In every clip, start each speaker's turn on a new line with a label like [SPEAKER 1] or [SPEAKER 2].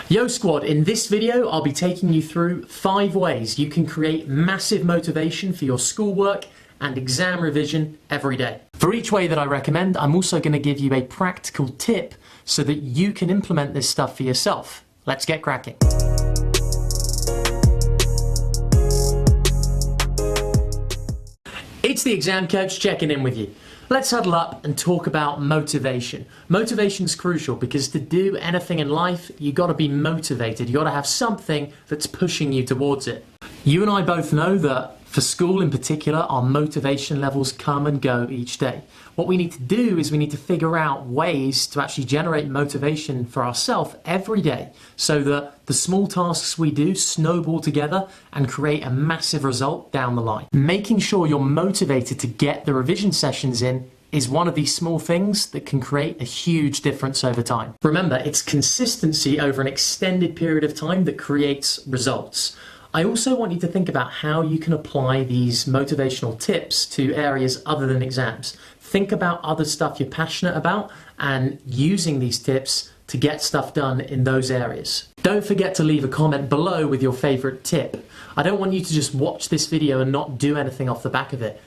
[SPEAKER 1] Yo squad, in this video I'll be taking you through 5 ways you can create massive motivation for your schoolwork and exam revision every day. For each way that I recommend, I'm also going to give you a practical tip so that you can implement this stuff for yourself. Let's get cracking. It's the exam coach checking in with you. Let's huddle up and talk about motivation. Motivation's crucial because to do anything in life, you got to be motivated. You got to have something that's pushing you towards it. You and I both know that for school in particular, our motivation levels come and go each day. What we need to do is we need to figure out ways to actually generate motivation for ourselves every day so that the small tasks we do snowball together and create a massive result down the line. Making sure you're motivated to get the revision sessions in is one of these small things that can create a huge difference over time. Remember, it's consistency over an extended period of time that creates results. I also want you to think about how you can apply these motivational tips to areas other than exams. Think about other stuff you're passionate about and using these tips to get stuff done in those areas. Don't forget to leave a comment below with your favorite tip. I don't want you to just watch this video and not do anything off the back of it.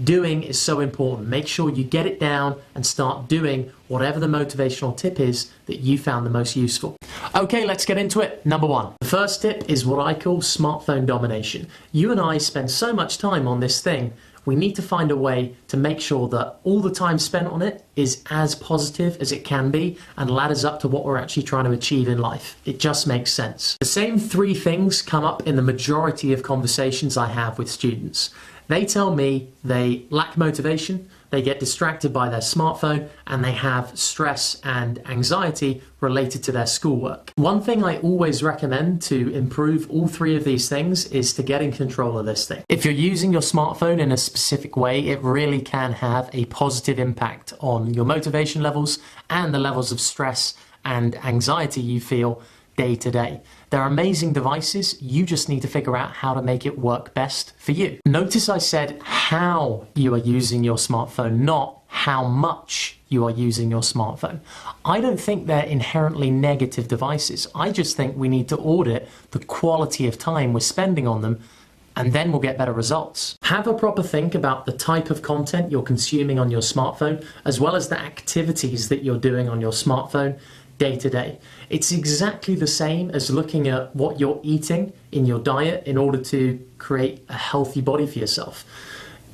[SPEAKER 1] Doing is so important. Make sure you get it down and start doing whatever the motivational tip is that you found the most useful. Okay, let's get into it. Number 1. The first tip is what I call smartphone domination. You and I spend so much time on this thing, we need to find a way to make sure that all the time spent on it is as positive as it can be and ladders up to what we're actually trying to achieve in life. It just makes sense. The same 3 things come up in the majority of conversations I have with students. They tell me they lack motivation, they get distracted by their smartphone, and they have stress and anxiety related to their schoolwork. One thing I always recommend to improve all 3 of these things is to get in control of this thing. If you're using your smartphone in a specific way, it really can have a positive impact on your motivation levels and the levels of stress and anxiety you feel day to day. They're amazing devices, you just need to figure out how to make it work best for you. Notice I said how you are using your smartphone, not how much you are using your smartphone. I don't think they're inherently negative devices. I just think we need to audit the quality of time we're spending on them, and then we'll get better results. Have a proper think about the type of content you're consuming on your smartphone, as well as the activities that you're doing on your smartphone day to day. It's exactly the same as looking at what you're eating in your diet in order to create a healthy body for yourself.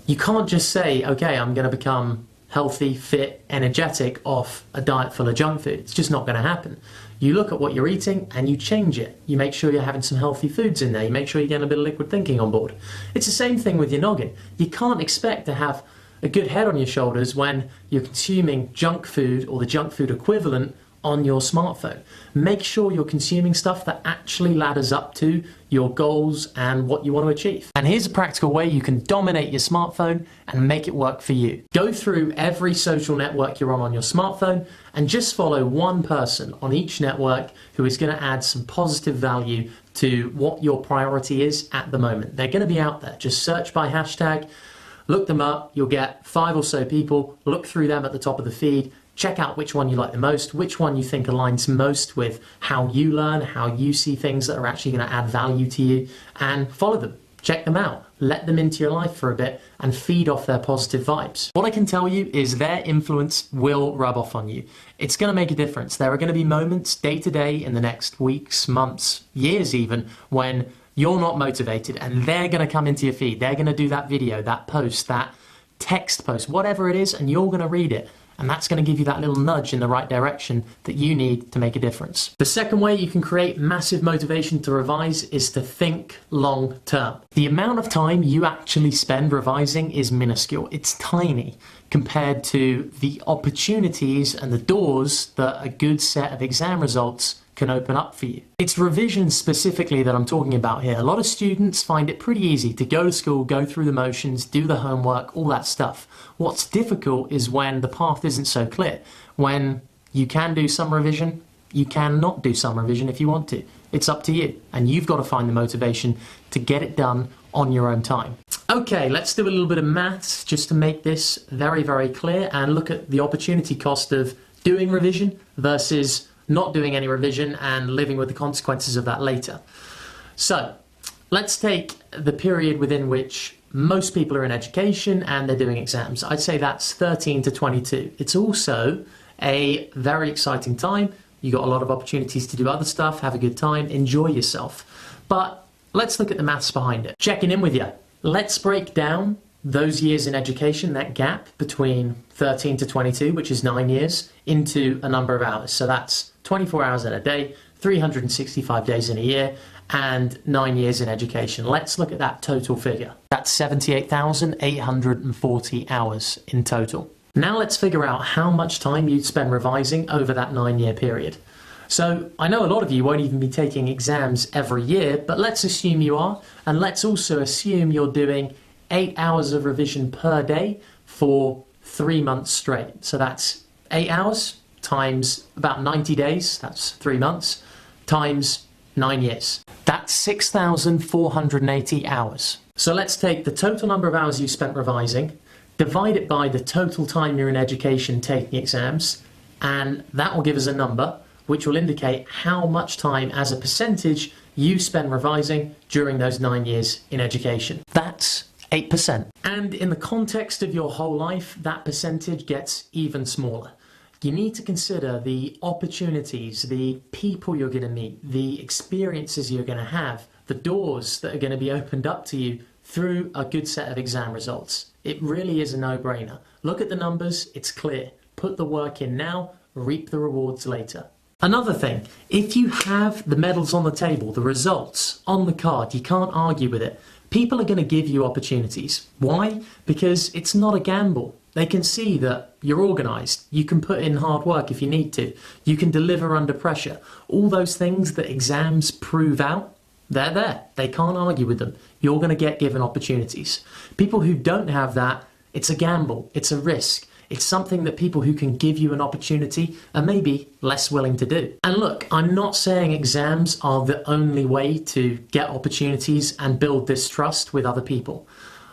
[SPEAKER 1] You can't just say, okay, I'm going to become healthy, fit, energetic off a diet full of junk food. It's just not going to happen. You look at what you're eating and you change it. You make sure you're having some healthy foods in there. You make sure you're getting a bit of liquid thinking on board. It's the same thing with your noggin. You can't expect to have a good head on your shoulders when you're consuming junk food or the junk food equivalent on your smartphone. Make sure you're consuming stuff that actually ladders up to your goals and what you want to achieve. And here's a practical way you can dominate your smartphone and make it work for you. Go through every social network you're on your smartphone and just follow one person on each network who is going to add some positive value to what your priority is at the moment. They're going to be out there. Just search by hashtag, look them up, you'll get 5 or so people, look through them at the top of the feed, check out which one you like the most, which one you think aligns most with how you learn, how you see things that are actually going to add value to you, and follow them. Check them out. Let them into your life for a bit and feed off their positive vibes. What I can tell you is their influence will rub off on you. It's going to make a difference. There are going to be moments day to day in the next weeks, months, years even, when you're not motivated and they're going to come into your feed. They're going to do that video, that post, that text post, whatever it is, and you're going to read it. And that's going to give you that little nudge in the right direction that you need to make a difference. The second way you can create massive motivation to revise is to think long term. The amount of time you actually spend revising is minuscule. It's tiny compared to the opportunities and the doors that a good set of exam results can open up for you. It's revision specifically that I'm talking about here. A lot of students find it pretty easy to go to school, go through the motions, do the homework, all that stuff. What's difficult is when the path isn't so clear. When you can do some revision, you can not do some revision if you want to. It's up to you, and you've got to find the motivation to get it done on your own time. Okay, let's do a little bit of maths just to make this very, very clear and look at the opportunity cost of doing revision versus not doing any revision and living with the consequences of that later. So let's take the period within which most people are in education and they're doing exams. I'd say that's 13 to 22. It's also a very exciting time. You got a lot of opportunities to do other stuff, have a good time, enjoy yourself. But let's look at the maths behind it. Checking in with you. Let's break down those years in education, that gap between 13 to 22, which is 9 years, into a number of hours. So that's 24 hours in a day, 365 days in a year, and 9 years in education. Let's look at that total figure. That's 78,840 hours in total. Now let's figure out how much time you'd spend revising over that 9-year period. So I know a lot of you won't even be taking exams every year, but let's assume you are, and let's also assume you're doing 8 hours of revision per day for 3 months straight. So that's 8 hours times about 90 days, that's 3 months, times 9 years. That's 6,480 hours. So let's take the total number of hours you spent revising, divide it by the total time you're in education taking exams, and that will give us a number which will indicate how much time as a percentage you spend revising during those 9 years in education. That's 8%. And in the context of your whole life, that percentage gets even smaller. You need to consider the opportunities, the people you're going to meet, the experiences you're going to have, the doors that are going to be opened up to you through a good set of exam results. It really is a no-brainer. Look at the numbers, it's clear. Put the work in now, reap the rewards later. Another thing, if you have the medals on the table, the results on the card, you can't argue with it. People are going to give you opportunities. Why? Because it's not a gamble. They can see that you're organised. You can put in hard work if you need to. You can deliver under pressure. All those things that exams prove out, they're there. They can't argue with them. You're going to get given opportunities. People who don't have that, it's a gamble. It's a risk. It's something that people who can give you an opportunity are maybe less willing to do. And look, I'm not saying exams are the only way to get opportunities and build this trust with other people.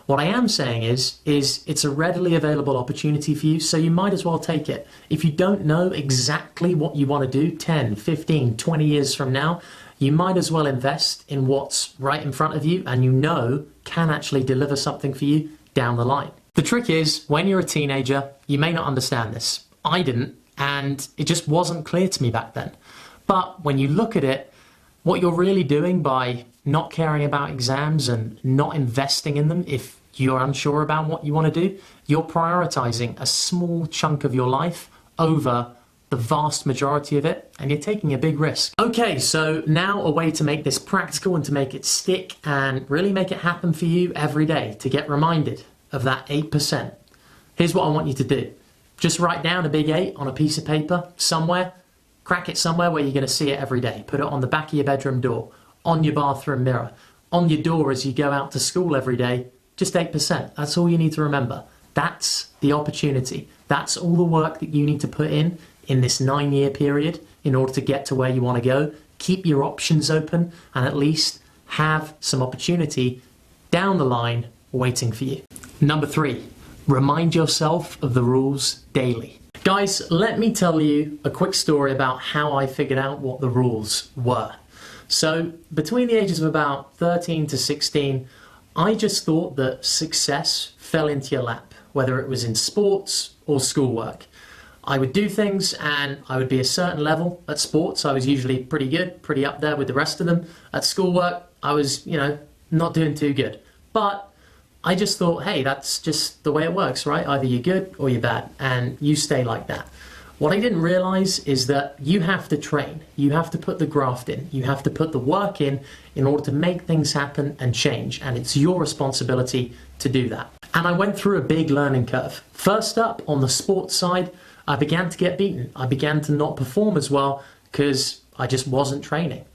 [SPEAKER 1] What I am saying is it's a readily available opportunity for you, so you might as well take it. If you don't know exactly what you want to do 10, 15, 20 years from now, you might as well invest in what's right in front of you and you know can actually deliver something for you down the line. The trick is, when you're a teenager, you may not understand this. I didn't, and it just wasn't clear to me back then. But when you look at it, what you're really doing by not caring about exams and not investing in them, if you're unsure about what you want to do, you're prioritizing a small chunk of your life over the vast majority of it, and you're taking a big risk. Okay, so now a way to make this practical and to make it stick and really make it happen for you every day, to get reminded of that 8%. Here's what I want you to do. Just write down a big 8 on a piece of paper somewhere, crack it somewhere where you're going to see it every day. Put it on the back of your bedroom door, on your bathroom mirror, on your door as you go out to school every day. Just 8%. That's all you need to remember. That's the opportunity. That's all the work that you need to put in this 9-year period in order to get to where you want to go. Keep your options open and at least have some opportunity down the line waiting for you. Number 3, remind yourself of the rules daily. Guys, let me tell you a quick story about how I figured out what the rules were. So between the ages of about 13 to 16, I just thought that success fell into your lap, whether it was in sports or schoolwork. I would do things and I would be a certain level at sports. I was usually pretty good, pretty up there with the rest of them. At schoolwork, I was, not doing too good. But I just thought, hey, that's just the way it works, right? Either you're good or you're bad, and you stay like that. What I didn't realize is that you have to train. You have to put the graft in. You have to put the work in order to make things happen and change, and it's your responsibility to do that. And I went through a big learning curve. First up, on the sports side, I began to get beaten. I began to not perform as well because I just wasn't training.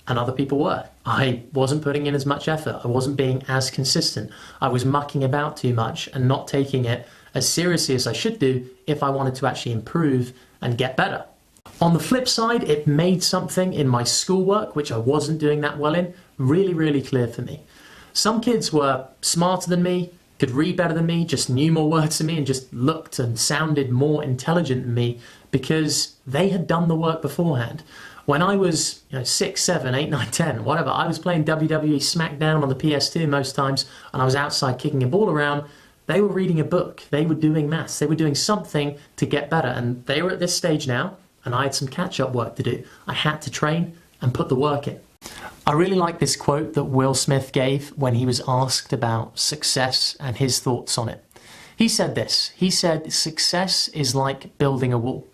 [SPEAKER 1] And other people were. I wasn't putting in as much effort. I wasn't being as consistent. I was mucking about too much and not taking it as seriously as I should do if I wanted to actually improve and get better. On the flip side, it made something in my schoolwork, which I wasn't doing that well in, really, really clear for me. Some kids were smarter than me, could read better than me, just knew more words than me, and just looked and sounded more intelligent than me because they had done the work beforehand. When I was 6, 7, 8, 9, 10, whatever, I was playing WWE SmackDown on the PS2 most times, and I was outside kicking a ball around. They were reading a book, they were doing maths, they were doing something to get better, and they were at this stage now, and I had some catch-up work to do. I had to train and put the work in. I really like this quote that Will Smith gave when he was asked about success and his thoughts on it. He said this, he said, "Success is like building a wall.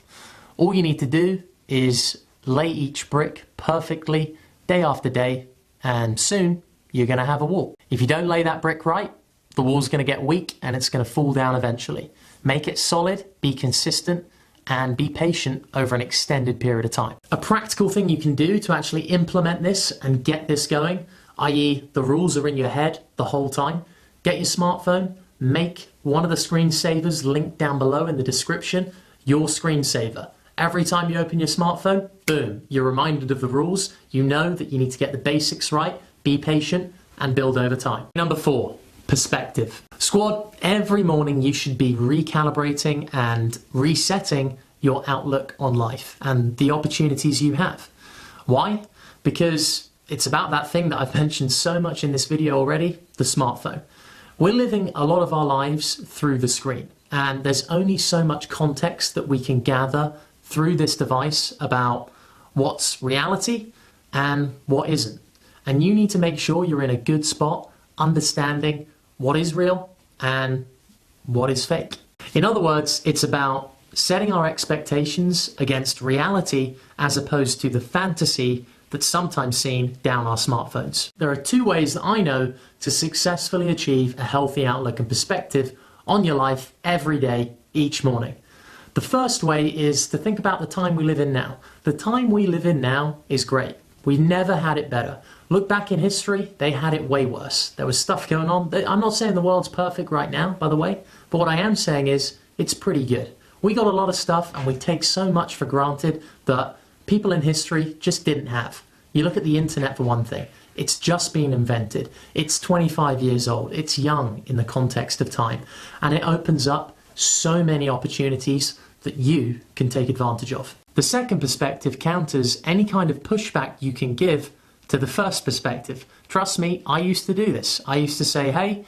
[SPEAKER 1] All you need to do is lay each brick perfectly day after day, and soon you're going to have a wall. If you don't lay that brick right, the wall's going to get weak and it's going to fall down eventually. Make it solid, be consistent, and be patient over an extended period of time." A practical thing you can do to actually implement this and get this going, i.e. the rules are in your head the whole time, get your smartphone, make one of the screensavers linked down below in the description your screensaver. Every time you open your smartphone, boom, you're reminded of the rules. You know that you need to get the basics right, be patient, and build over time. Number 4, perspective. Squad, every morning you should be recalibrating and resetting your outlook on life and the opportunities you have. Why? Because it's about that thing that I've mentioned so much in this video already, the smartphone. We're living a lot of our lives through the screen, and there's only so much context that we can gather through this device about what's reality and what isn't. And you need to make sure you're in a good spot understanding what is real and what is fake. In other words, it's about setting our expectations against reality as opposed to the fantasy that's sometimes seen down our smartphones. There are 2 ways that I know to successfully achieve a healthy outlook and perspective on your life every day, each morning. The first way is to think about the time we live in now. The time we live in now is great. We've never had it better. Look back in history, they had it way worse. There was stuff going on. I'm not saying the world's perfect right now, by the way, but what I am saying is it's pretty good. We got a lot of stuff and we take so much for granted that people in history just didn't have. You look at the internet for one thing. It's just been invented. It's 25 years old. It's young in the context of time. And it opens up so many opportunities that you can take advantage of. The second perspective counters any kind of pushback you can give to the first perspective. Trust me, I used to do this. I used to say, hey,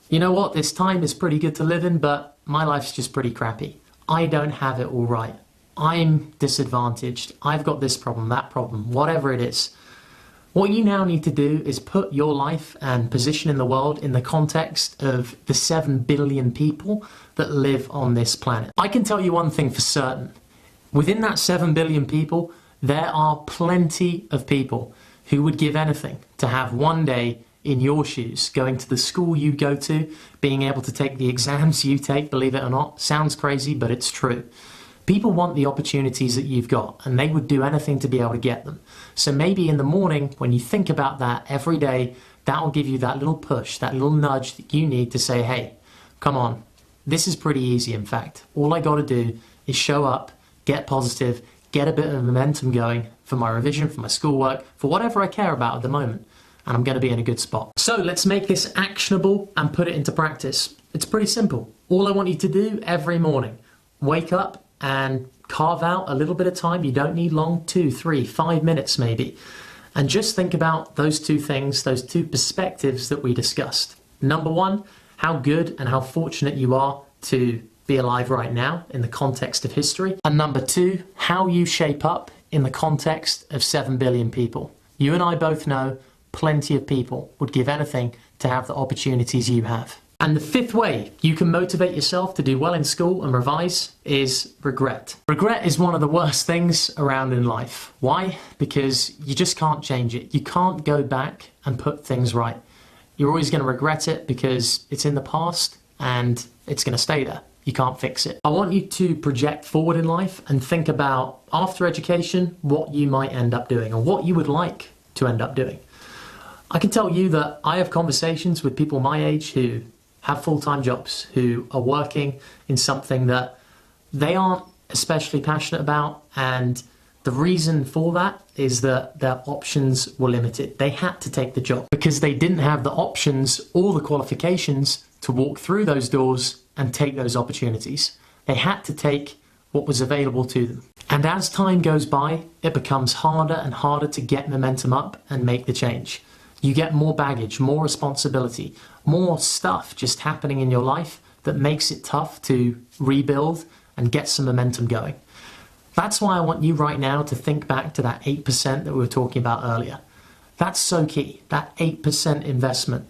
[SPEAKER 1] you know what, this time is pretty good to live in, but my life's just pretty crappy. I don't have it all right. I'm disadvantaged. I've got this problem, that problem, whatever it is. What you now need to do is put your life and position in the world in the context of the 7 billion people that live on this planet. I can tell you one thing for certain. Within that 7 billion people, there are plenty of people who would give anything to have one day in your shoes, going to the school you go to, being able to take the exams you take, believe it or not. Sounds crazy, but it's true. People want the opportunities that you've got, and they would do anything to be able to get them. So maybe in the morning, when you think about that every day, that will give you that little push, that little nudge that you need to say, hey, come on, this is pretty easy, in fact. All I got to do is show up, get positive, get a bit of momentum going for my revision, for my schoolwork, for whatever I care about at the moment, and I'm going to be in a good spot. So let's make this actionable and put it into practice. It's pretty simple. All I want you to do every morning, wake up and carve out a little bit of time. You don't need long, 2, 3, 5 minutes maybe. And just think about those 2 things, those 2 perspectives that we discussed. Number 1, how good and how fortunate you are to be alive right now in the context of history. And number 2, how you shape up in the context of 7 billion people. You and I both know plenty of people would give anything to have the opportunities you have. And the 5th way you can motivate yourself to do well in school and revise is regret. Regret is one of the worst things around in life. Why? Because you just can't change it. You can't go back and put things right. You're always going to regret it because it's in the past and it's going to stay there. You can't fix it. I want you to project forward in life and think about, after education, what you might end up doing or what you would like to end up doing. I can tell you that I have conversations with people my age who have full-time jobs, who are working in something that they aren't especially passionate about, and the reason for that is that their options were limited. They had to take the job because they didn't have the options or the qualifications to walk through those doors and take those opportunities. They had to take what was available to them. And as time goes by, it becomes harder and harder to get momentum up and make the change. You get more baggage, more responsibility, more stuff just happening in your life that makes it tough to rebuild and get some momentum going. That's why I want you right now to think back to that 8% that we were talking about earlier. That's so key, that 8% investment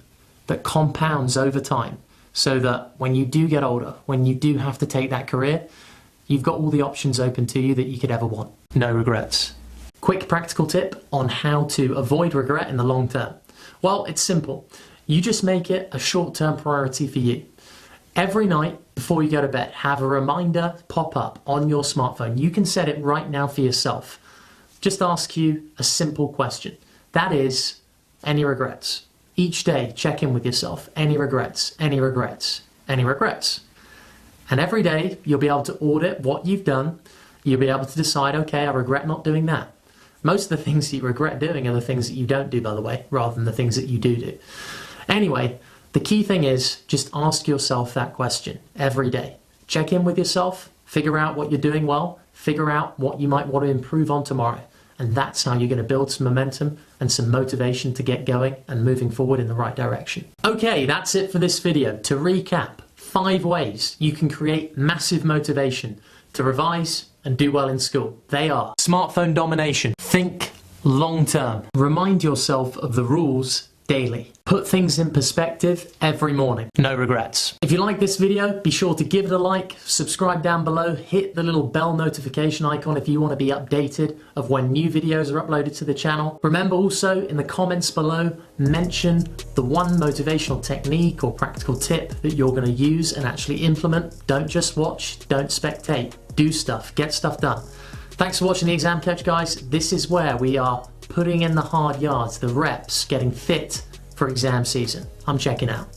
[SPEAKER 1] that compounds over time, so that when you do get older, when you do have to take that career, you've got all the options open to you that you could ever want. No regrets. Quick practical tip on how to avoid regret in the long term. Well, it's simple. You just make it a short-term priority for you. Every night before you go to bed, have a reminder pop up on your smartphone. You can set it right now for yourself. Just ask you a simple question. That is, any regrets? Each day, check in with yourself. Any regrets? Any regrets? Any regrets? And every day, you'll be able to audit what you've done. You'll be able to decide, okay, I regret not doing that. Most of the things that you regret doing are the things that you don't do, by the way, rather than the things that you do. Anyway, the key thing is just ask yourself that question every day. Check in with yourself, figure out what you're doing well, figure out what you might want to improve on tomorrow. And that's how you're going to build some momentum and some motivation to get going and moving forward in the right direction. Okay, that's it for this video. To recap, 5 ways you can create massive motivation to revise and do well in school. They are: smartphone domination. Think long term. Remind yourself of the rules daily. Put things in perspective every morning. No regrets. If you like this video, be sure to give it a like, subscribe down below, hit the little bell notification icon if you want to be updated of when new videos are uploaded to the channel. Remember also, in the comments below, mention the one motivational technique or practical tip that you're going to use and actually implement. Don't just watch, don't spectate. Do stuff, get stuff done. Thanks for watching The Exam Coach, guys. This is where we are putting in the hard yards, the reps, getting fit for exam season. I'm checking out.